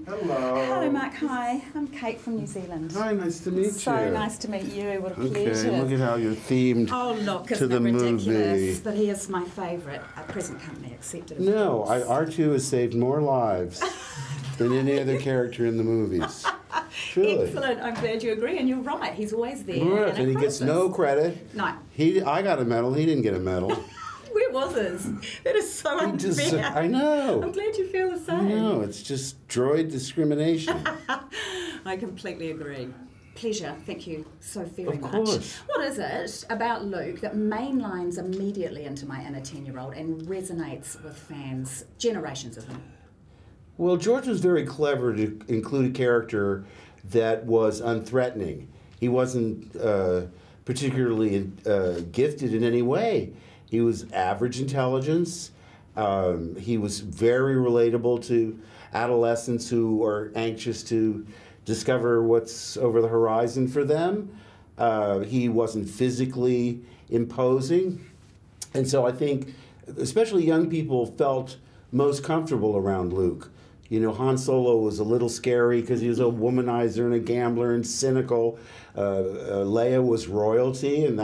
Hello. Hello, Mark. Hi. I'm Kate from New Zealand. Hi, nice to meet you. So nice to meet you. What a pleasure. Okay, look at how you're themed to the ridiculous? movie. But he is my favourite. Present company accepted. No, R2 has saved more lives than any other character in the movies. Truly. Excellent. I'm glad you agree, and you're right. He's always there. Right, and he gets no credit. No. I got a medal. He didn't get a medal. Where was his? That is so unfair. I know. I'm glad you feel the same. I know. It's just droid discrimination. I completely agree. Pleasure. Thank you so very much. Of course. What is it about Luke that mainlines immediately into my inner 10-year-old and resonates with fans, generations of them? Well, George was very clever to include a character that was unthreatening. He wasn't particularly gifted in any way. He was average intelligence. He was very relatable to adolescents who are anxious to discover what's over the horizon for them. He wasn't physically imposing. And so I think especially young people felt most comfortable around Luke. You know, Han Solo was a little scary because he was a womanizer and a gambler and cynical. Leia was royalty, and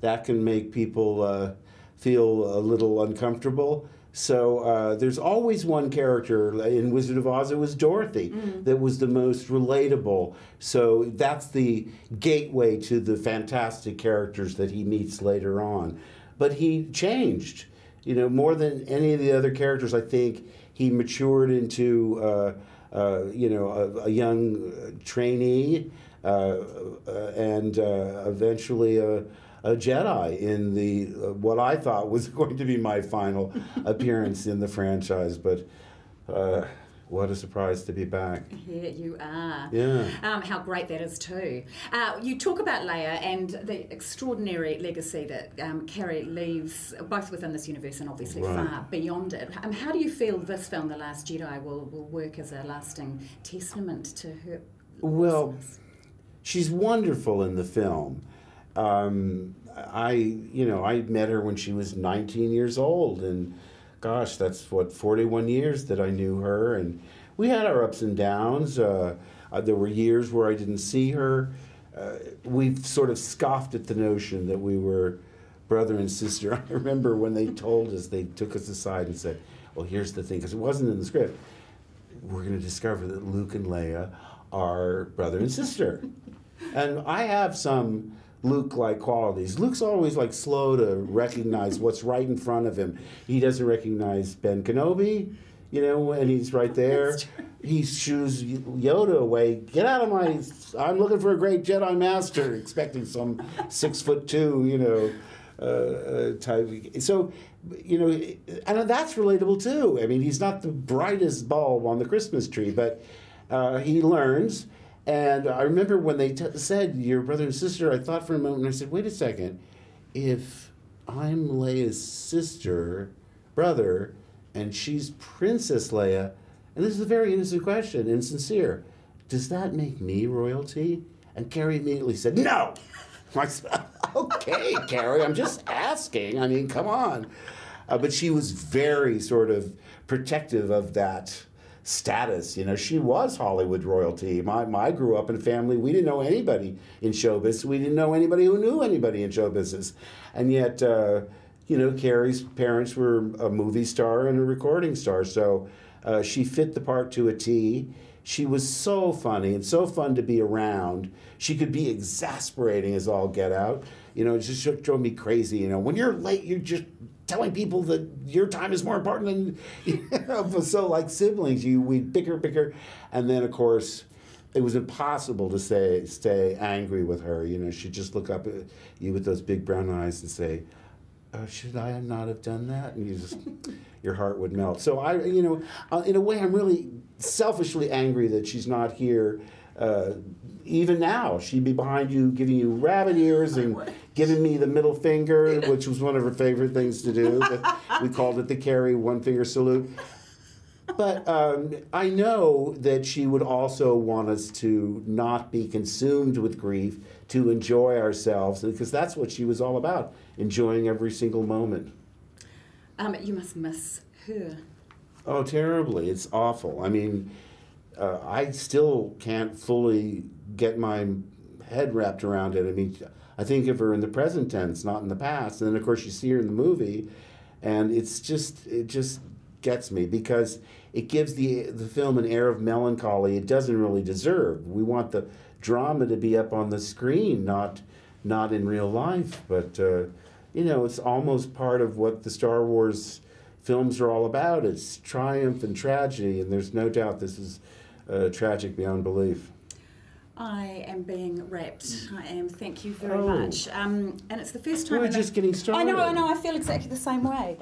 that can make people feel a little uncomfortable. So there's always one character in Wizard of Oz. It was Dorothy that was the most relatable. So that's the gateway to the fantastic characters that he meets later on. But he changed, you know, more than any of the other characters. I think he matured into, you know, a young trainee and eventually a Jedi in the what I thought was going to be my final appearance in the franchise, but what a surprise to be back. Here you are. Yeah. How great that is too. You talk about Leia and the extraordinary legacy that Carrie leaves, both within this universe and obviously far beyond it. How do you feel this film, The Last Jedi, will work as a lasting testament to her? Well, she's wonderful in the film. I met her when she was 19 years old, and gosh, that's what, 41 years that I knew her, and we had our ups and downs. There were years where I didn't see her. We've sort of scoffed at the notion that we were brother and sister. I remember when they told us, they took us aside and said, well, here's the thing, because it wasn't in the script. We're going to discover that Luke and Leia are brother and sister. And I have some Luke-like qualities. Luke's always like slow to recognize what's right in front of him. He doesn't recognize Ben Kenobi, you know, and he's right there. He shoos Yoda away. Get out of my, I'm looking for a great Jedi Master, expecting some 6'2", you know, type. So, you know, and that's relatable too. I mean, he's not the brightest bulb on the Christmas tree, but he learns. And I remember when they said, your brother and sister, I thought for a moment, and I said, wait a second, if I'm Leia's brother, and she's Princess Leia, and this is a very innocent question and sincere, does that make me royalty? And Carrie immediately said, no! I said, okay, Carrie, I'm just asking. I mean, come on. But she was very sort of protective of that status. You know, she was Hollywood royalty. I grew up in a family, we didn't know anybody in show business. We didn't know anybody who knew anybody in show business. And yet, you know, Carrie's parents were a movie star and a recording star, so she fit the part to a T. She was so funny and so fun to be around. She could be exasperating as all get out. You know, it just drove me crazy. You know, when you're late, you're just telling people that your time is more important than, you know, so like siblings, we'd bicker, and then of course, it was impossible to stay angry with her. You know, she'd just look up at you with those big brown eyes and say, should I not have done that? And your heart would melt. So you know, in a way, I'm really selfishly angry that she's not here. Even now, she'd be behind you, giving you rabbit ears and giving me the middle finger, which was one of her favorite things to do. We called it the Carrie one-finger salute. But I know that she would also want us to not be consumed with grief, to enjoy ourselves, because that's what she was all about, enjoying every single moment. You must miss her. Oh, terribly. It's awful. I mean, I still can't fully get my head wrapped around it. I mean, I think of her in the present tense, not in the past. And then, of course, you see her in the movie, and it just gets me because it gives the film an air of melancholy it doesn't really deserve. We want the drama to be up on the screen, not in real life. But, you know, it's almost part of what the Star Wars films are all about. It's triumph and tragedy, and there's no doubt this is tragic beyond belief. I am being wrapped. I am. Thank you very much. And it's the first time. We're just getting started. I know. I feel exactly the same way.